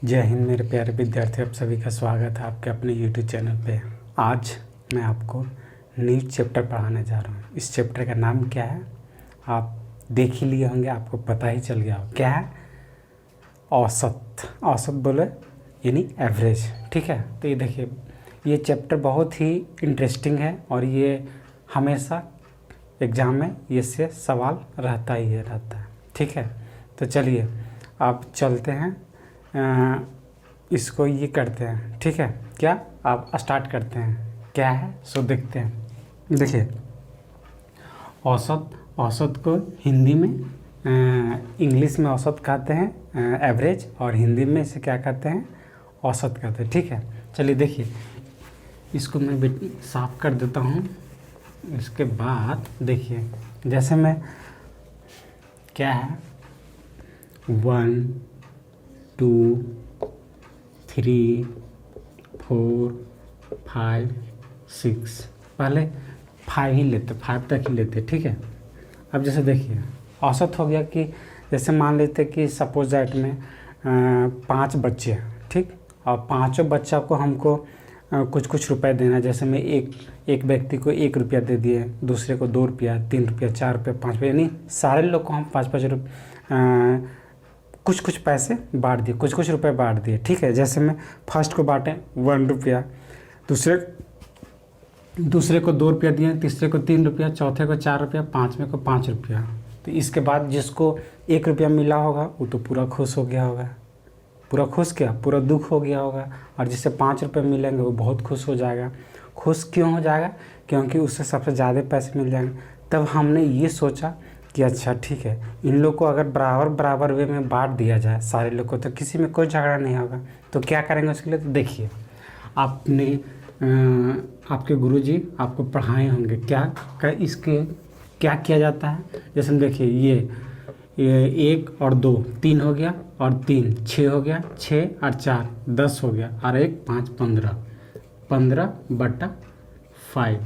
जय हिंद मेरे प्यारे विद्यार्थी, आप सभी का स्वागत है आपके अपने YouTube चैनल पे। आज मैं आपको न्यू चैप्टर पढ़ाने जा रहा हूँ। इस चैप्टर का नाम क्या है आप देख ही लिए होंगे, आपको पता ही चल गया हो क्या है। औसत। औसत बोले यानी एवरेज, ठीक है। तो ये देखिए, ये चैप्टर बहुत ही इंटरेस्टिंग है और ये हमेशा एग्ज़ाम में इससे सवाल रहता ही रहता है, ठीक है। तो चलिए आप चलते हैं, इसको ये करते हैं, ठीक है। क्या आप स्टार्ट करते हैं, क्या है सो देखते हैं। देखिए, औसत, औसत को हिंदी में इंग्लिश में औसत कहते हैं एवरेज, और हिंदी में इसे क्या कहते हैं, औसत कहते हैं, ठीक है। चलिए देखिए, इसको मैं साफ कर देता हूँ। इसके बाद देखिए, जैसे मैं क्या है 1 2 3 4 5 6, पहले 5 ही लेते, 5 तक ही लेते, ठीक है। अब जैसे देखिए, औसत हो गया कि जैसे मान लेते कि सपोज दैट में 5 बच्चे हैं, ठीक। और पाँचों बच्चा को हमको कुछ कुछ रुपए देना है। जैसे मैं एक व्यक्ति को 1 रुपया दे दिए, दूसरे को 2 रुपया, 3 रुपया, 4 रुपया, 5 रुपया, यानी सारे लोग को हम 5-5 रुपये कुछ कुछ पैसे बांट दिए, कुछ कुछ रुपए बांट दिए, ठीक है। जैसे मैं फर्स्ट को बांटे 1 रुपया, दूसरे को 2 रुपया दिए, तीसरे को 3 रुपया, चौथे को 4 रुपया, पाँचवें को 5 रुपया। तो इसके बाद जिसको 1 रुपया मिला होगा वो तो पूरा खुश हो गया होगा, पूरा खुश क्या, पूरा दुख हो गया होगा। और जिससे 5 रुपये मिलेंगे वो बहुत खुश हो जाएगा। खुश क्यों हो जाएगा? क्योंकि उससे सबसे ज़्यादा पैसे मिल जाएंगे। तब हमने ये सोचा कि अच्छा ठीक है, इन लोग को अगर बराबर बराबर वे में बांट दिया जाए सारे लोग को, तो किसी में कोई झगड़ा नहीं होगा। तो क्या करेंगे उसके लिए? तो देखिए, आपने आपके गुरुजी आपको पढ़ाए होंगे इसके क्या किया जाता है। जैसे देखिए, ये 1 और 2 3 हो गया, और 3 6 हो गया, 6 और 4 10 हो गया, और 1 5 15, 15/5,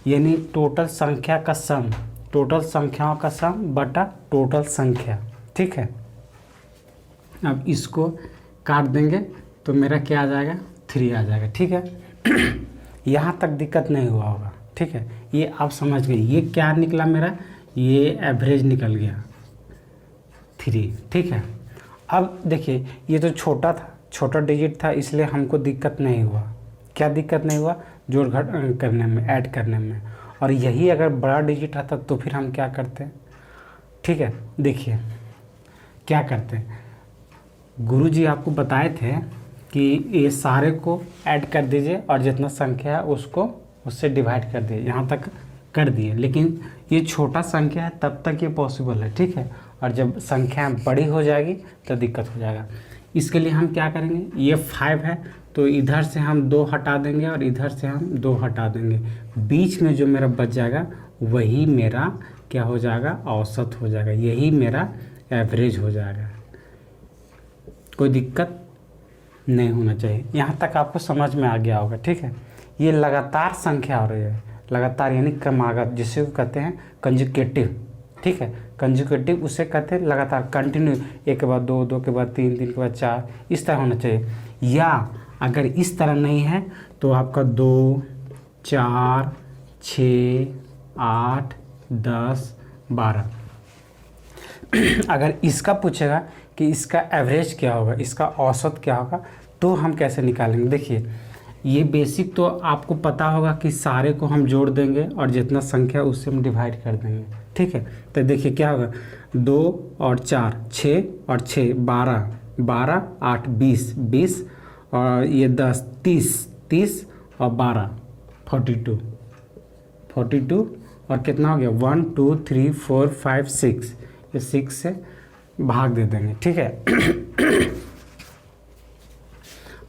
यानी टोटल संख्या का सम, टोटल संख्याओं का सम बटा टोटल संख्या, ठीक है। अब इसको काट देंगे तो मेरा क्या आ जाएगा, 3 आ जाएगा, ठीक है। यहाँ तक दिक्कत नहीं हुआ होगा, ठीक है। ये आप समझ गए, ये क्या निकला मेरा, ये एवरेज निकल गया 3, ठीक है। अब देखिए, ये तो छोटा था, छोटा डिजिट था, इसलिए हमको दिक्कत नहीं हुआ। क्या दिक्कत नहीं हुआ? जोड़ घट करने में, ऐड करने में। और यही अगर बड़ा डिजिट रहता तो फिर हम क्या करते हैं, ठीक है। देखिए क्या करते हैं, गुरुजी आपको बताए थे कि ये सारे को ऐड कर दीजिए और जितना संख्या है उसको उससे डिवाइड कर दिए, यहाँ तक कर दिए। लेकिन ये छोटा संख्या है, तब तक ये पॉसिबल है, ठीक है। और जब संख्या बड़ी हो जाएगी तो दिक्कत हो जाएगा। इसके लिए हम क्या करेंगे, ये 5 है तो इधर से हम 2 हटा देंगे और इधर से हम 2 हटा देंगे। बीच में जो मेरा बच जाएगा वही मेरा क्या हो जाएगा, औसत हो जाएगा, यही मेरा एवरेज हो जाएगा। कोई दिक्कत नहीं होना चाहिए। यहाँ तक आपको समझ में आ गया होगा, ठीक है। ये लगातार संख्या हो रही है, लगातार यानी क्रमागत, जिसे कहते हैं कंजुकेटिव, ठीक है। कंजुकेटिव उसे कहते हैं लगातार, कंटिन्यू, 1 के बाद 2, 2 के बाद 3, 3 के बाद 4, इस तरह होना चाहिए। या अगर इस तरह नहीं है तो आपका 2 4 6 8 10 12। अगर इसका पूछेगा कि इसका एवरेज क्या होगा, इसका औसत क्या होगा, तो हम कैसे निकालेंगे। देखिए, ये बेसिक तो आपको पता होगा कि सारे को हम जोड़ देंगे और जितना संख्या उससे हम डिवाइड कर देंगे, ठीक है। तो देखिए क्या होगा, 2 और 4 6 और 6 12, 12 8 20, 20 और ये 10 30, 30 और 12 42, 42 और कितना हो गया 1 2 3 4 5 6, ये 6 से भाग दे देंगे, ठीक है।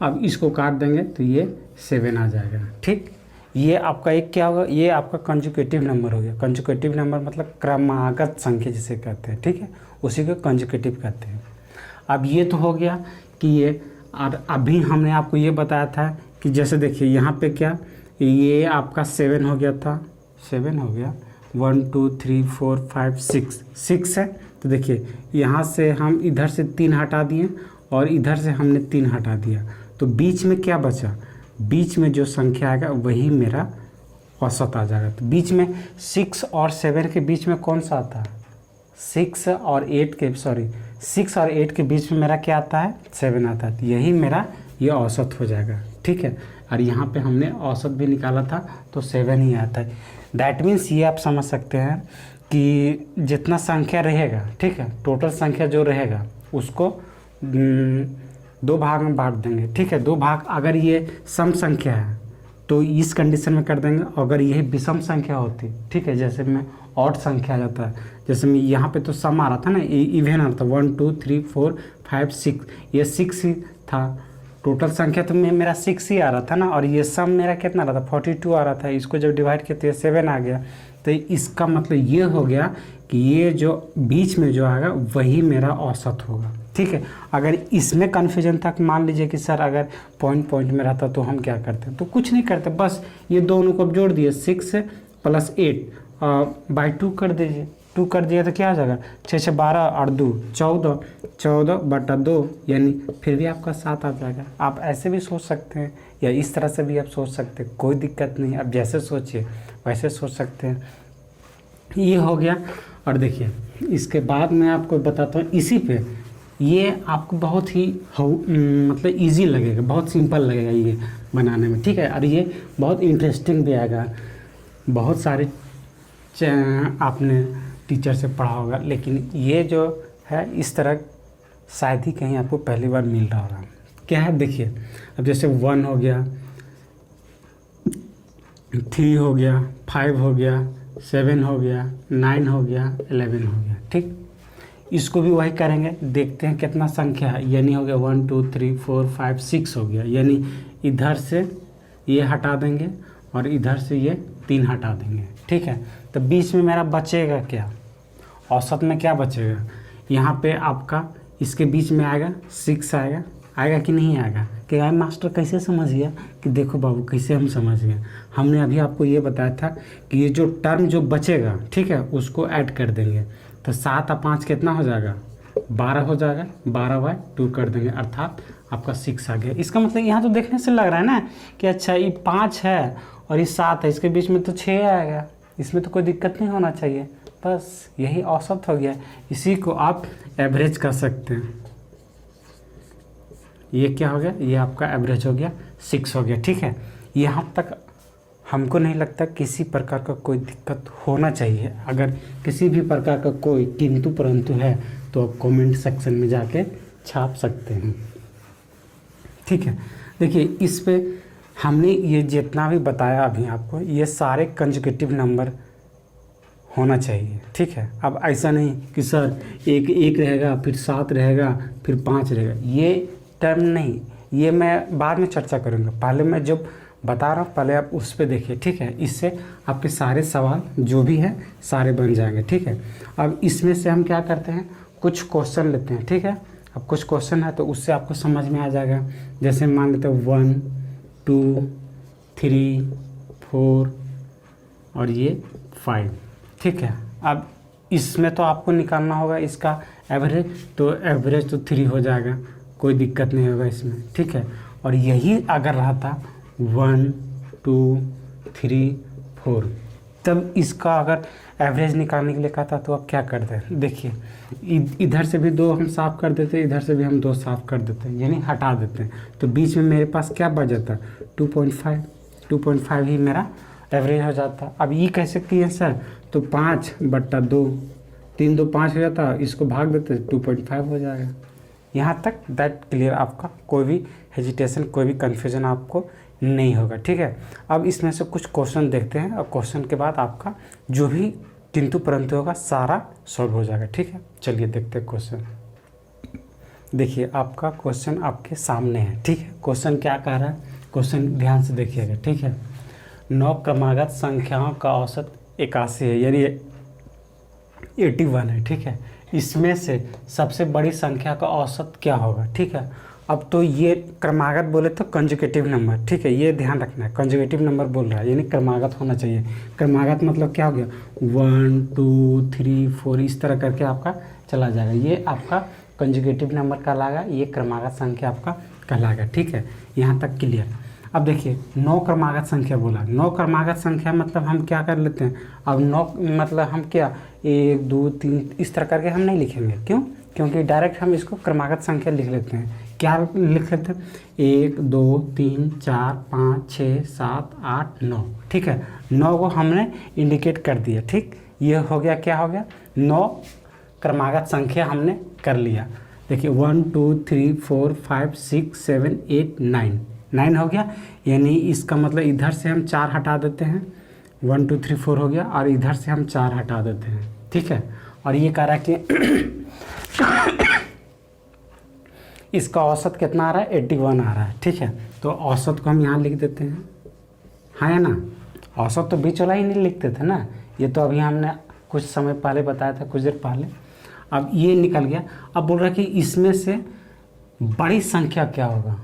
अब इसको काट देंगे तो ये 7 आ जाएगा, ठीक। ये आपका एक क्या होगा, ये आपका कंजुकेटिव नंबर हो गया। कंजुकेटिव नंबर मतलब क्रमागत संख्या जिसे कहते हैं, ठीक है, उसी को कंजुकेटिव कहते हैं। अब ये तो हो गया कि ये, और अभी हमने आपको ये बताया था कि जैसे देखिए यहाँ पे क्या, ये आपका 7 हो गया था, 7 हो गया, 1 2 3 4 5 6 है। तो देखिए यहाँ से हम इधर से 3 हटा दिए और इधर से हमने 3 हटा दिया, तो बीच में क्या बचा, बीच में जो संख्या आएगा वही मेरा औसत आ जाएगा। तो बीच में 6 और 7 के बीच में कौन सा आता है, 6 और 8 के बीच में मेरा क्या आता है, 7 आता है। तो यही मेरा ये औसत हो जाएगा, ठीक है। और यहाँ पे हमने औसत भी निकाला था तो 7 ही आता है। दैट मीन्स ये आप समझ सकते हैं कि जितना संख्या रहेगा, ठीक है, टोटल संख्या जो रहेगा उसको 2 भाग में बांट देंगे, ठीक है। 2 भाग, अगर ये सम संख्या है तो इस कंडीशन में कर देंगे, अगर यही विषम संख्या होती, ठीक है, जैसे में ऑड संख्या आ जाता है, जैसे में यहाँ पे तो सम आ रहा था ना, इवेन आ रहा था 1 2 3 4 5 6, ये 6 ही था, टोटल संख्या तो मेरा 6 ही आ रहा था ना, और ये सम मेरा कितना आ रहा था, 42 आ रहा था। इसको जब डिवाइड किया तो ये 7 आ गया। तो इसका मतलब ये हो गया कि ये जो बीच में जो आएगा वही मेरा औसत होगा, ठीक है। अगर इसमें कन्फ्यूजन था, मान लीजिए कि सर अगर पॉइंट में रहता तो हम क्या करते, तो कुछ नहीं करते, बस ये दोनों को जोड़ दिए, 6 + 8 बाई 2 कर दीजिए, 2 कर दिया तो क्या आ जाएगा, 6 6 12 और 2 14, 14/2, यानी फिर भी आपका 7 आ जाएगा। आप ऐसे भी सोच सकते हैं या इस तरह से भी आप सोच सकते हैं, कोई दिक्कत नहीं, आप जैसे सोचिए वैसे सोच सकते हैं। ये हो गया। और देखिए इसके बाद मैं आपको बताता हूँ, इसी पे ये आपको बहुत ही मतलब इजी लगेगा, बहुत सिंपल लगेगा ये बनाने में, ठीक है। और ये बहुत इंटरेस्टिंग भी आएगा, बहुत सारे आपने टीचर से पढ़ा होगा, लेकिन ये जो है इस तरह शायद ही कहीं आपको पहली बार मिल रहा होगा। क्या है देखिए, अब जैसे 1 हो गया, 3 हो गया, 5 हो गया, 7 हो गया, 9 हो गया, 11 हो गया, ठीक। इसको भी वही करेंगे, देखते हैं कितना संख्या है, यानी हो गया 1 2 3 4 5 6 हो गया, यानी इधर से ये हटा देंगे और इधर से ये 3 हटा देंगे, ठीक है। तो बीच में मेरा बचेगा क्या, औसत में क्या बचेगा, यहाँ पे आपका इसके बीच में आएगा 6 आएगा कि नहीं आएगा, कि यार मास्टर कैसे समझ गया, कि देखो बाबू कैसे हम समझ गए, हमने अभी आपको ये बताया था कि ये जो टर्म जो बचेगा, ठीक है, उसको ऐड कर देंगे। तो 7 और 5 कितना हो जाएगा, 12 हो जाएगा, 12/2 कर देंगे, अर्थात आपका 6 आ गया। इसका मतलब यहाँ तो देखने से लग रहा है ना कि अच्छा ये 5 है और ये 7 है, इसके बीच में तो 6 आएगा, इसमें तो कोई दिक्कत नहीं होना चाहिए, बस यही औसत हो गया। इसी को आप एवरेज कर सकते हैं। ये क्या हो गया, ये आपका एवरेज हो गया, 6 हो गया, ठीक है। यहाँ तक हमको नहीं लगता किसी प्रकार का कोई दिक्कत होना चाहिए। अगर किसी भी प्रकार का कोई किंतु परंतु है तो आप कमेंट सेक्शन में जाके छाप सकते हैं, ठीक है। देखिए इस पे हमने ये जितना भी बताया अभी आपको, ये सारे कंजुगेटिव नंबर होना चाहिए, ठीक है। अब ऐसा नहीं कि सर एक रहेगा, फिर 7 रहेगा, फिर 5 रहेगा, ये टर्म नहीं, ये मैं बाद में चर्चा करूँगा। पहले मैं जब बता रहा हूँ पहले आप उस पर देखिए, ठीक है। इससे आपके सारे सवाल जो भी है सारे बन जाएंगे, ठीक है। अब इसमें से हम क्या करते हैं, कुछ क्वेश्चन लेते हैं, ठीक है। अब कुछ क्वेश्चन है तो उससे आपको समझ में आ जाएगा। जैसे मान लेते हैं 1 2 3 4 और ये 5, ठीक है। अब इसमें तो आपको निकालना होगा इसका एवरेज, तो एवरेज तो 3 हो जाएगा, कोई दिक्कत नहीं होगा इसमें, ठीक है। और यही अगर रहता 1 2 3 4, तब इसका अगर एवरेज निकालने के लिए कहता तो आप क्या करते हैं, देखिए इधर से भी 2 हम साफ़ कर देते हैं, इधर से भी हम 2 साफ़ कर देते हैं, यानी हटा देते हैं। तो बीच में मेरे पास क्या बच जाता, 2.5 ही मेरा एवरेज हो जाता। अब ये कैसे किए सर, तो 5/2, 3 2 5 हो जाता, इसको भाग देते 2.5 हो जाएगा। यहाँ तक दैट क्लियर, आपका कोई भी हेजिटेशन, कोई भी कन्फ्यूजन आपको नहीं होगा, ठीक है। अब इसमें से कुछ क्वेश्चन देखते हैं और क्वेश्चन के बाद आपका जो भी किंतु परंतु होगा सारा सॉल्व हो जाएगा, ठीक है। चलिए देखते हैं क्वेश्चन। देखिए आपका क्वेश्चन आपके सामने है, ठीक है। क्वेश्चन क्या कह रहा है, क्वेश्चन ध्यान से देखिएगा, ठीक है। 9 क्रमागत संख्याओं का औसत 81 है, यानी 81 है, ठीक है। इसमें से सबसे बड़ी संख्या का औसत क्या होगा, ठीक है। अब तो ये क्रमागत बोले तो कंजुगेटिव नंबर, ठीक है, ये ध्यान रखना है, कंजुगेटिव नंबर बोल रहा है यानी क्रमागत होना चाहिए। क्रमागत मतलब क्या हो गया, 1 2 3 4 इस तरह करके आपका चला जाएगा, ये आपका कंजुगेटिव नंबर कहलाएगा, ये क्रमागत संख्या आपका कहलाएगा। ठीक है, यहाँ तक क्लियर। अब देखिए 9 क्रमागत संख्या बोला, 9 क्रमागत संख्या मतलब हम क्या कर लेते हैं, अब 9 मतलब हम क्या 1 2 3 इस तरह करके हम नहीं लिखेंगे। क्यों? क्योंकि डायरेक्ट हम इसको क्रमागत संख्या लिख लेते हैं। क्या लिख लेते हैं? 1 2 3 4 5 6 7 8 9। ठीक है, 9 को हमने इंडिकेट कर दिया। ठीक, ये हो गया, क्या हो गया, 9 क्रमागत संख्या हमने कर लिया। देखिए 1 2 3 4 5 6 7 8 9 हो गया। यानी इसका मतलब इधर से हम 4 हटा देते हैं, 1 2 3 4 हो गया, और इधर से हम 4 हटा देते हैं। ठीक है, और ये कह रहा है कि इसका औसत कितना आ रहा है, 81 आ रहा है। ठीक है, तो औसत को हम यहाँ लिख देते हैं, है ना। औसत तो बीच वाला ही नहीं लिखते थे ना, ये तो अभी हमने कुछ समय पहले बताया था, कुछ देर पहले। अब ये निकल गया। अब बोल रहा है कि इसमें से बड़ी संख्या क्या होगा,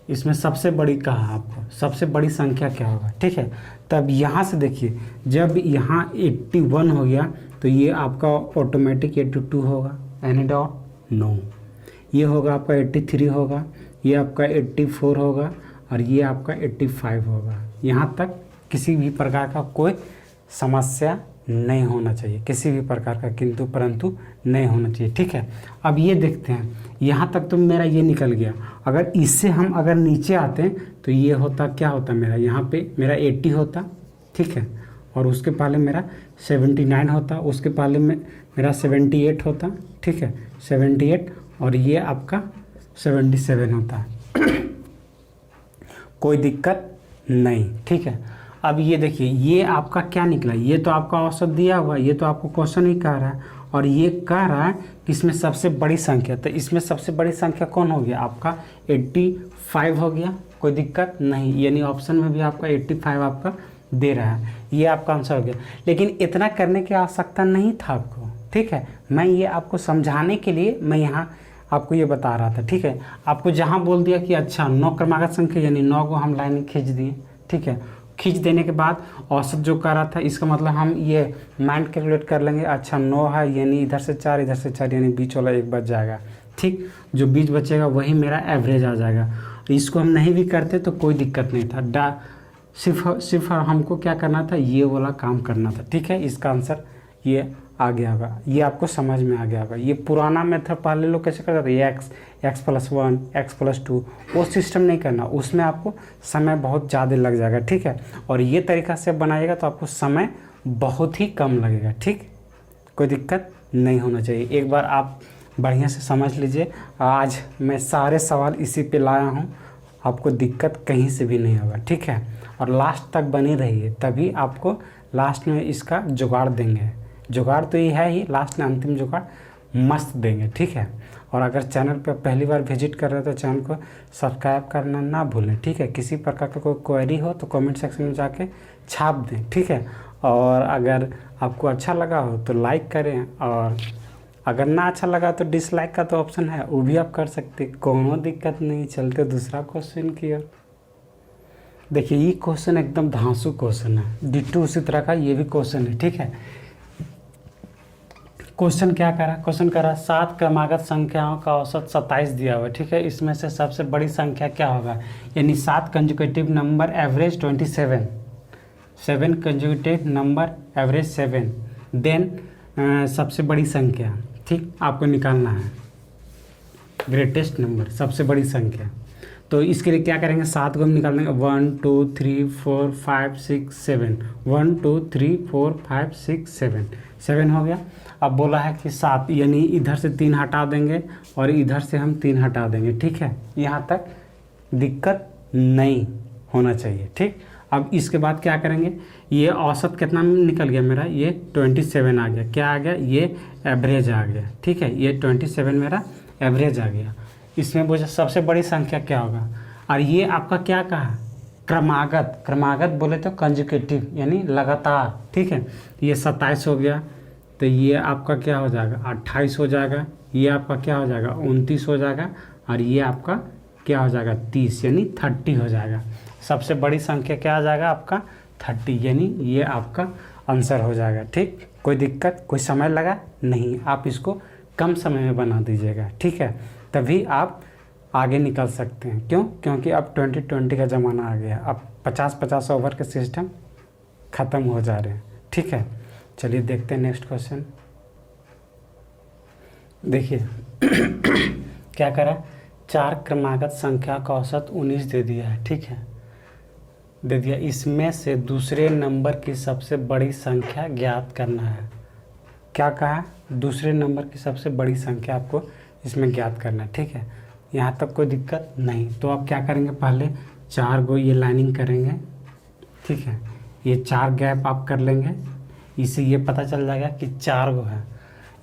इसमें सबसे बड़ी कहा आपको, सबसे बड़ी संख्या क्या होगा। ठीक है, तब यहाँ से देखिए, जब यहाँ 81 हो गया तो ये आपका ऑटोमेटिक 82 होगा, एनी डाउट नो। ये होगा आपका 83 होगा, ये आपका 84 होगा, और ये आपका 85 होगा। यहाँ तक किसी भी प्रकार का कोई समस्या नहीं होना चाहिए, किसी भी प्रकार का किंतु परंतु नहीं होना चाहिए। ठीक है, अब ये देखते हैं, यहाँ तक तो मेरा ये निकल गया। अगर इससे हम अगर नीचे आते हैं तो ये होता, क्या होता मेरा, यहाँ पे मेरा 80 होता। ठीक है, और उसके पहले मेरा 79 होता, उसके पहले में मेरा 78 होता। ठीक है, 78, और ये आपका 77 होता। कोई दिक्कत नहीं। ठीक है, अब ये देखिए, ये आपका क्या निकला, ये तो आपका औसत दिया हुआ, ये तो आपको क्वेश्चन ही कह रहा है, और ये कह रहा है कि इसमें सबसे बड़ी संख्या, तो इसमें सबसे बड़ी संख्या कौन हो गया, आपका 85 हो गया। कोई दिक्कत नहीं, यानी ऑप्शन में भी आपका 85 आपका दे रहा है, ये आपका आंसर हो गया। लेकिन इतना करने की आवश्यकता नहीं था आपको। ठीक है, मैं ये आपको समझाने के लिए मैं यहाँ आपको ये बता रहा था। ठीक है, आपको जहाँ बोल दिया कि अच्छा 9 क्रमागत संख्या, यानी 9 को हम लाइन खींच दिए। ठीक है, खींच देने के बाद औसत जो कर रहा था, इसका मतलब हम ये माइंड कैलकुलेट कर लेंगे। अच्छा 9 है, यानी इधर से 4 इधर से 4, यानी बीच वाला 1 बच जाएगा। ठीक, जो बीच बचेगा वही मेरा एवरेज आ जाएगा। इसको हम नहीं भी करते तो कोई दिक्कत नहीं था, सिर्फ हमको क्या करना था, ये वाला काम करना था। ठीक है, इसका आंसर ये आ गया होगा, ये आपको समझ में आ गया होगा। ये पुराना मेथड पहले लोग कैसे करते थे, x+1 x+2, वो सिस्टम नहीं करना, उसमें आपको समय बहुत ज़्यादा लग जाएगा। ठीक है, और ये तरीका से बनाइएगा तो आपको समय बहुत ही कम लगेगा। ठीक, कोई दिक्कत नहीं होना चाहिए। एक बार आप बढ़िया से समझ लीजिए। आज मैं सारे सवाल इसी पे लाया हूँ, आपको दिक्कत कहीं से भी नहीं होगा। ठीक है, और लास्ट तक बनी रहिए, तभी आपको लास्ट में इसका जुगाड़ देंगे। जुगाड़ तो ये है ही, लास्ट में अंतिम जुगाड़ मस्त देंगे। ठीक है, और अगर चैनल पर पहली बार विजिट कर रहे हो तो चैनल को सब्सक्राइब करना ना भूलें। ठीक है, किसी प्रकार का कोई क्वेरी हो तो कमेंट सेक्शन में जाके छाप दें। ठीक है, और अगर आपको अच्छा लगा हो तो लाइक करें, और अगर ना अच्छा लगा तो डिसलाइक का तो ऑप्शन है, वो भी आप कर सकते, कोनो दिक्कत नहीं। चलते दूसरा क्वेश्चन की ओर। देखिए ये क्वेश्चन एकदम धांसू क्वेश्चन है, डिट्टू उसी तरह का ये भी क्वेश्चन है। ठीक है, क्वेश्चन क्या करा, क्वेश्चन करा 7 क्रमागत संख्याओं का औसत 27 दिया हुआ है। ठीक है, इसमें से सबसे बड़ी संख्या क्या होगा, यानी 7 consecutive number average 27, 7 consecutive number average 7, then सबसे बड़ी संख्या। ठीक, आपको निकालना है ग्रेटेस्ट नंबर, सबसे बड़ी संख्या। तो इसके लिए क्या करेंगे, 7 को हम निकाल देंगे, 1 2 3 4 5 6 7, 1 2 3 4 5 6 7 हो गया। अब बोला है कि 7, यानी इधर से 3 हटा देंगे और इधर से हम 3 हटा देंगे। ठीक है, यहाँ तक दिक्कत नहीं होना चाहिए। ठीक, अब इसके बाद क्या करेंगे, ये औसत कितना निकल गया मेरा, ये 27 आ गया। क्या आ गया, ये एवरेज आ गया। ठीक है, ये 27 मेरा एवरेज आ गया। इसमें बोझे सबसे बड़ी संख्या क्या होगा, और ये आपका क्या कहा, क्रमागत। क्रमागत बोले तो कंजुकेटिव, यानी लगातार। ठीक है, ये 27 हो गया, तो ये आपका क्या हो जाएगा, 28 हो जाएगा। ये आपका क्या हो जाएगा, 29 हो जाएगा, और ये आपका क्या हो जाएगा, 30, यानी 30 हो जाएगा। सबसे बड़ी संख्या क्या आ जाएगा आपका, 30, यानी ये आपका आंसर हो जाएगा। ठीक, कोई दिक्कत, कोई समय लगा नहीं, आप इसको कम समय में बना दीजिएगा, ठीक है, तभी आप आगे निकल सकते हैं। क्यों? क्योंकि अब 2020 का ज़माना आ गया, अब 50-50 ओवर के सिस्टम ख़त्म हो जा रहे हैं, ठीक है। चलिए देखते हैं नेक्स्ट क्वेश्चन। देखिए क्या करा, 4 क्रमागत संख्या का औसत 19 दे दिया है, ठीक है, दे दिया। इसमें से दूसरे नंबर की सबसे बड़ी संख्या ज्ञात करना है। क्या कहा? दूसरे नंबर की सबसे बड़ी संख्या आपको इसमें ज्ञात करना है, ठीक है। यहाँ तक कोई दिक्कत नहीं। तो आप क्या करेंगे, पहले 4 गो ये लाइनिंग करेंगे, ठीक है, ये 4 गैप आप कर लेंगे, इससे ये पता चल जाएगा कि 4 गो है,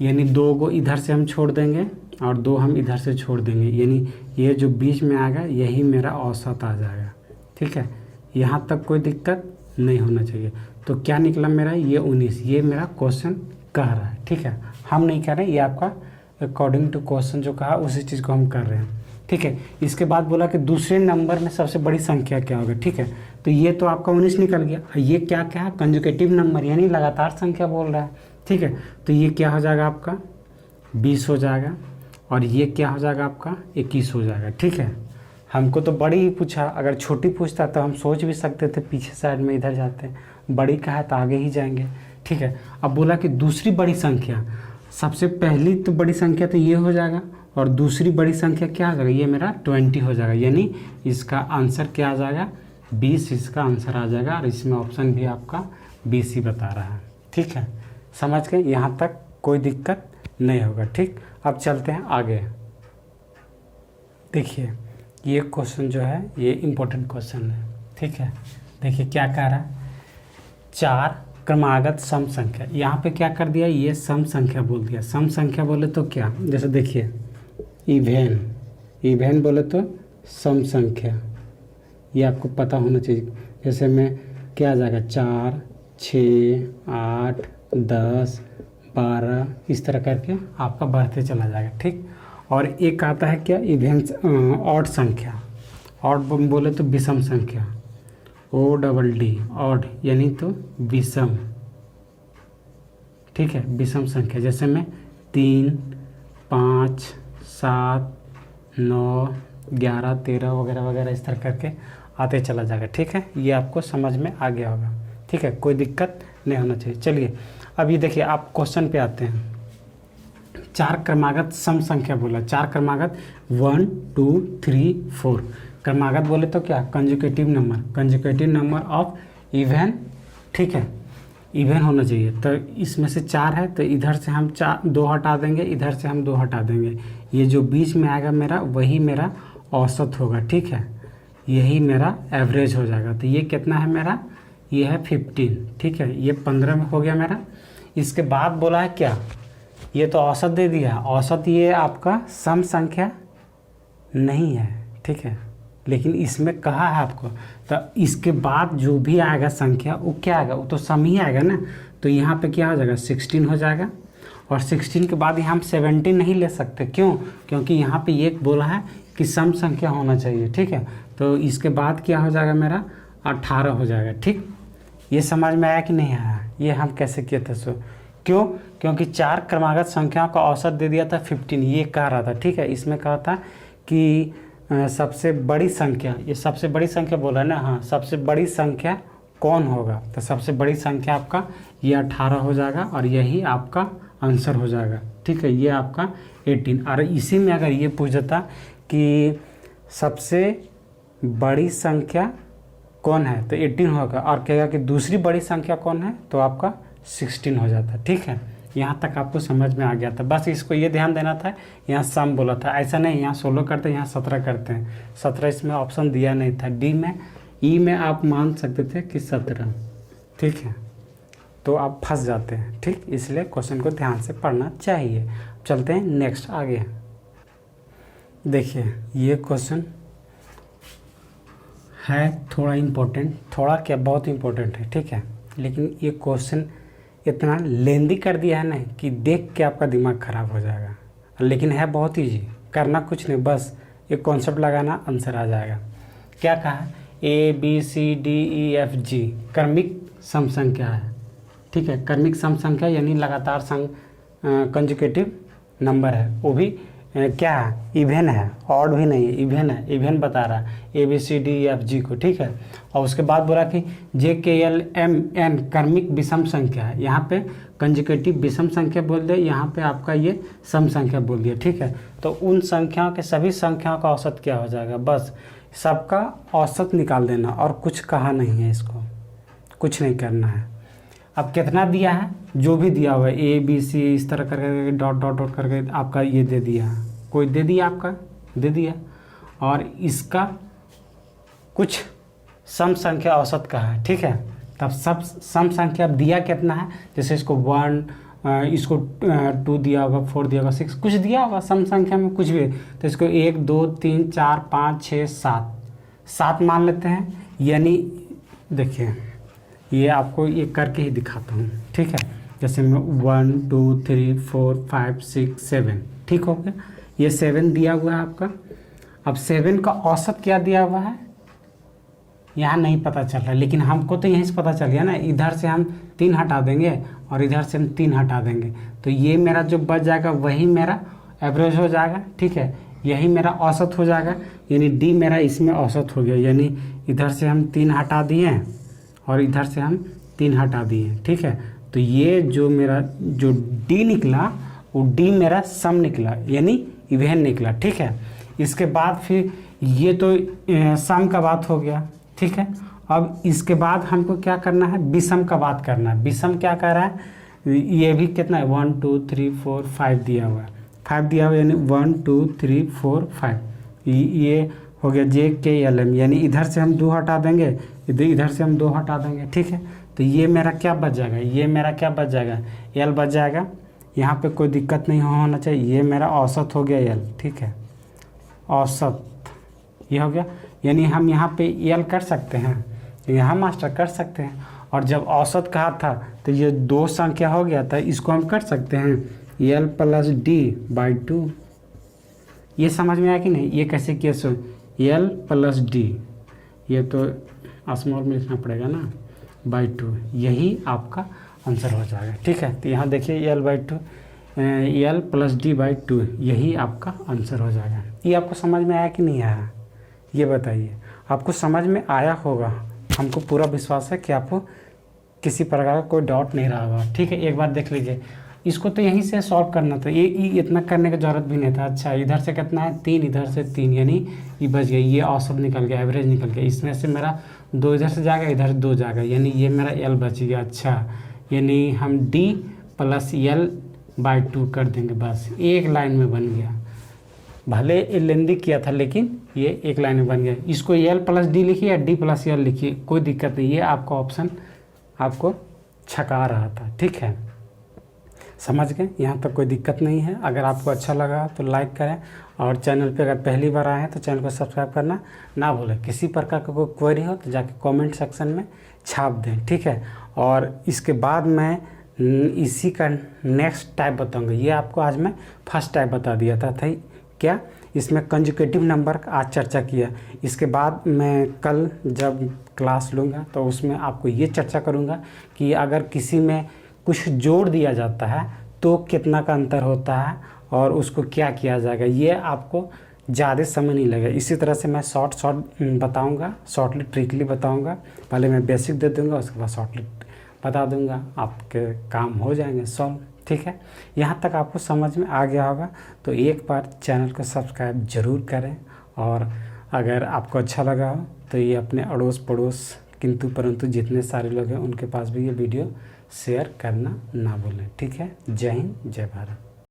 यानी 2 गो इधर से हम छोड़ देंगे और 2 हम इधर से छोड़ देंगे, यानी ये जो बीच में आएगा यही मेरा औसत आ जाएगा, ठीक है। यहाँ तक कोई दिक्कत नहीं होना चाहिए। तो क्या निकला मेरा, ये 19, ये मेरा क्वेश्चन कह रहा है, ठीक है। हम नहीं कह रहे, ये आपका अकॉर्डिंग टू क्वेश्चन जो कहा उसी चीज़ को हम कर रहे हैं, ठीक है। इसके बाद बोला कि दूसरे नंबर में सबसे बड़ी संख्या क्या होगा, ठीक है। तो ये तो आपका 19 निकल गया। ये क्या क्या है, कंजुकेटिव नंबर यानी लगातार संख्या बोल रहा है, ठीक है। तो ये क्या हो जाएगा आपका 20 हो जाएगा, और ये क्या हो जाएगा आपका 21 हो जाएगा, ठीक है। हमको तो बड़ी ही पूछा, अगर छोटी पूछता तो हम सोच भी सकते थे पीछे साइड में इधर जाते, बड़ी का है तो आगे ही जाएंगे, ठीक है। अब बोला कि दूसरी बड़ी संख्या, सबसे पहली तो बड़ी संख्या तो ये हो जाएगा, और दूसरी बड़ी संख्या क्या आ जाएगा, ये मेरा 20 हो जाएगा, यानी इसका आंसर क्या आ जाएगा 20, इसका आंसर आ जाएगा। और इसमें ऑप्शन भी आपका 20 ही बता रहा है, ठीक है। समझ गए, यहाँ तक कोई दिक्कत नहीं होगा, ठीक। अब चलते हैं आगे। देखिए ये क्वेश्चन जो है ये इम्पोर्टेंट क्वेश्चन है, ठीक है। देखिए क्या कह रहा है, 4 क्रमागत सम संख्या, यहाँ पे क्या कर दिया, ये सम संख्या बोल दिया। सम संख्या बोले तो क्या, जैसे देखिए इवेन, इवेन बोले तो सम संख्या, ये आपको पता होना चाहिए। जैसे में क्या आ जाएगा 4, 6, 8, 10, 12 इस तरह करके आपका बढ़ते चला जाएगा, ठीक। और एक आता है क्या, इवेन ऑड संख्या, ऑड बोले तो विषम संख्या, ODD ऑड यानी तो विषम, ठीक है, विषम संख्या। जैसे में 3, 5, 7, 9, 11, 13 वगैरह वगैरह इस तरह करके आते चला जाएगा, ठीक है। ये आपको समझ में आ गया होगा, ठीक है, कोई दिक्कत नहीं होना चाहिए। चलिए अब ये देखिए, आप क्वेश्चन पे आते हैं। 4 क्रमागत सम संख्या बोला, 4 क्रमागत 1, 2, 3, 4 क्रमागत बोले तो क्या, conjugative number, conjugative number of even, ठीक है, इवन होना चाहिए। तो इसमें से 4 है तो इधर से हम 2 हटा देंगे, इधर से हम 2 हटा देंगे, ये जो बीच में आएगा मेरा वही मेरा औसत होगा, ठीक है, यही मेरा एवरेज हो जाएगा। तो ये कितना है मेरा, ये है 15, ठीक है, ये 15 में हो गया मेरा। इसके बाद बोला है क्या, ये तो औसत दे दिया, औसत ये आपका सम संख्या नहीं है, ठीक है, लेकिन इसमें कहा है आपको। तो इसके बाद जो भी आएगा संख्या वो क्या आएगा, वो तो सम ही आएगा ना। तो यहाँ पे क्या हो जाएगा 16 हो जाएगा, और 16 के बाद यहाँ हम 17 नहीं ले सकते, क्यों, क्योंकि यहाँ पे ये बोला है कि सम संख्या होना चाहिए, ठीक है। तो इसके बाद क्या हो जाएगा मेरा 18 हो जाएगा, ठीक। ये समझ में आया कि नहीं आया, ये हम कैसे किए थे सो, क्यों, क्योंकि 4 क्रमागत संख्याओं का औसत दे दिया था 15, ये कह रहा था, ठीक है। इसमें कहा था कि सबसे बड़ी संख्या, ये सबसे बड़ी संख्या बोला है ना, हाँ, सबसे बड़ी संख्या कौन होगा, तो सबसे बड़ी संख्या आपका ये 18 हो जाएगा, और यही आपका आंसर हो जाएगा, ठीक है, ये आपका 18। और इसी में अगर ये पूछ देता कि सबसे बड़ी संख्या कौन है, तो 18 होगा, और कहेगा कि दूसरी बड़ी संख्या कौन है, तो आपका 16 हो जाता, ठीक है। यहाँ तक आपको समझ में आ गया था, बस इसको ये ध्यान देना था, यहाँ सम बोला था, ऐसा नहीं यहाँ 16 करते हैं, यहाँ 17 करते हैं, 17 इसमें ऑप्शन दिया नहीं था। डी में, ई में आप मान सकते थे कि 17, ठीक है, तो आप फंस जाते हैं, ठीक। इसलिए क्वेश्चन को ध्यान से पढ़ना चाहिए। चलते हैं नेक्स्ट आगे। देखिए ये क्वेश्चन है थोड़ा इम्पोर्टेंट, थोड़ा क्या बहुत इम्पोर्टेंट है, ठीक है, लेकिन ये क्वेश्चन इतना लेंदी कर दिया है ना कि देख के आपका दिमाग ख़राब हो जाएगा, लेकिन है बहुत ईजी, करना कुछ नहीं, बस एक कॉन्सेप्ट लगाना, आंसर आ जाएगा। क्या कहा, ABCDEFG क्रमिक सम संख्या है, ठीक है, क्रमिक सम संख्या यानी लगातार कंजुकेटिव नंबर है वो भी क्या है, इवेन है, ऑड भी नहीं है, इवेन है, इवेन बता रहा है ABCDEFG को, ठीक है। और उसके बाद बोला कि JKLMN क्रमिक विषम संख्या है, यहाँ पे कंजुगेटिव विषम संख्या बोल दे, यहाँ पे आपका ये सम संख्या बोल दिया, ठीक है। तो उन संख्याओं के सभी संख्याओं का औसत क्या हो जाएगा, बस सबका औसत निकाल देना और कुछ कहा नहीं है, इसको कुछ नहीं करना है। अब कितना दिया है, जो भी दिया हुआ है ABC इस तरह करके डॉट डॉट डॉट करके आपका ये दे दिया, कोई दे दिया, आपका दे दिया, और इसका कुछ सम संख्या औसत का है, ठीक है। तब सब सम संख्या अब दिया कितना है, जैसे इसको 1 इसको 2 दिया होगा, 4 दिया होगा, 6 कुछ दिया होगा सम संख्या में कुछ भी, तो इसको 1 2 3 4 5 6 7 मान लेते हैं। यानी देखिए ये आपको ये करके ही दिखाता हूँ, ठीक है। जैसे मैं 1 2 3 4 5 6 7, ठीक हो गया, ये 7 दिया हुआ है आपका। अब 7 का औसत क्या दिया हुआ है यहाँ नहीं पता चल रहा है, लेकिन हमको तो यहीं से पता चल गया ना, इधर से हम 3 हटा देंगे और इधर से हम 3 हटा देंगे, तो ये मेरा जो बच जाएगा वही मेरा एवरेज हो जाएगा, ठीक है। यही मेरा औसत हो जाएगा, यानी D मेरा इसमें औसत हो गया, यानी इधर से हम 3 हटा दिए और इधर से हम 3 हटा दिए, ठीक है। तो ये जो मेरा जो D निकला वो D मेरा सम निकला, यानी इवेन निकला, ठीक है। इसके बाद फिर ये तो सम का बात हो गया, ठीक है। अब इसके बाद हमको क्या करना है, विषम का बात करना है। विषम क्या कर रहा है, ये भी कितना है 1 2 3 4 5 दिया हुआ है, 5 दिया हुआ यानी 1 2 3 4 5, ये हो गया JKLM, यानी इधर से हम 2 हटा देंगे, इधर से हम 2 हटा देंगे, ठीक है। तो ये मेरा क्या बच जाएगा, ये मेरा क्या बच जाएगा, L बच जाएगा। यहाँ पे कोई दिक्कत नहीं होना चाहिए, ये मेरा औसत हो गया L, ठीक है, औसत ये हो गया। यानी हम यहाँ पे L कर सकते हैं, यहाँ मास्टर कर सकते हैं। और जब औसत कहा था तो ये 2 संख्या हो गया था, इसको हम कर सकते हैं L + D/2। ये समझ में आया कि नहीं, ये कैसे किया, सो L + D, ये तो स्मॉल में लिखना पड़ेगा ना, /2, यही आपका आंसर हो जाएगा, ठीक है। तो यहाँ देखिए L/2 L + D/2, यही आपका आंसर हो जाएगा। ये आपको समझ में आया कि नहीं आया, ये बताइए। आपको समझ में आया होगा, हमको पूरा विश्वास है कि आपको किसी प्रकार का कोई डाउट नहीं रहा होगा, ठीक है। एक बार देख लीजिए, इसको तो यहीं से सॉल्व करना था, ये इतना करने की ज़रूरत भी नहीं था। अच्छा इधर से कितना है 3, इधर से 3, यानी ये बच गया, ये औसत निकल गया, एवरेज निकल गया। इसमें से मेरा 2 इधर से जाएगा, इधर 2 जाएगा, यानी ये मेरा L बच गया। अच्छा यानी हम D + L/2 कर देंगे, बस एक लाइन में बन गया। भले लेंदी किया था लेकिन ये एक लाइन में बन गया। इसको L + D लिखिए या D + L लिखिए, कोई दिक्कत नहीं, ये आपका ऑप्शन आपको छका रहा था, ठीक है। समझ गए, यहाँ तक कोई दिक्कत नहीं है। अगर आपको अच्छा लगा तो लाइक करें, और चैनल पे अगर पहली बार आए हैं तो चैनल को सब्सक्राइब करना ना भूलें। किसी प्रकार का कोई क्वेरी हो तो जाके कमेंट सेक्शन में छाप दें, ठीक है। और इसके बाद मैं इसी का नेक्स्ट टाइप बताऊंगा। ये आपको आज मैं फर्स्ट टाइप बता दिया था क्या, इसमें कंजुगेटिव नंबर आज चर्चा किया। इसके बाद मैं कल जब क्लास लूँगा तो उसमें आपको ये चर्चा करूँगा कि अगर किसी में कुछ जोड़ दिया जाता है तो कितना का अंतर होता है और उसको क्या किया जाएगा, ये आपको ज़्यादा समय नहीं लगेगा। इसी तरह से मैं शॉर्ट बताऊंगा, शॉर्टली ट्रिकली बताऊंगा। पहले मैं बेसिक दे दूंगा, उसके बाद शॉर्टली बता दूंगा, आपके काम हो जाएंगे सॉल्व, ठीक है। यहाँ तक आपको समझ में आ गया होगा तो एक बार चैनल को सब्सक्राइब ज़रूर करें, और अगर आपको अच्छा लगा हो तो ये अपने अड़ोस पड़ोस किंतु परंतु जितने सारे लोग हैं उनके पास भी ये वीडियो शेयर करना ना भूलें, ठीक है। जय हिंद, जय भारत।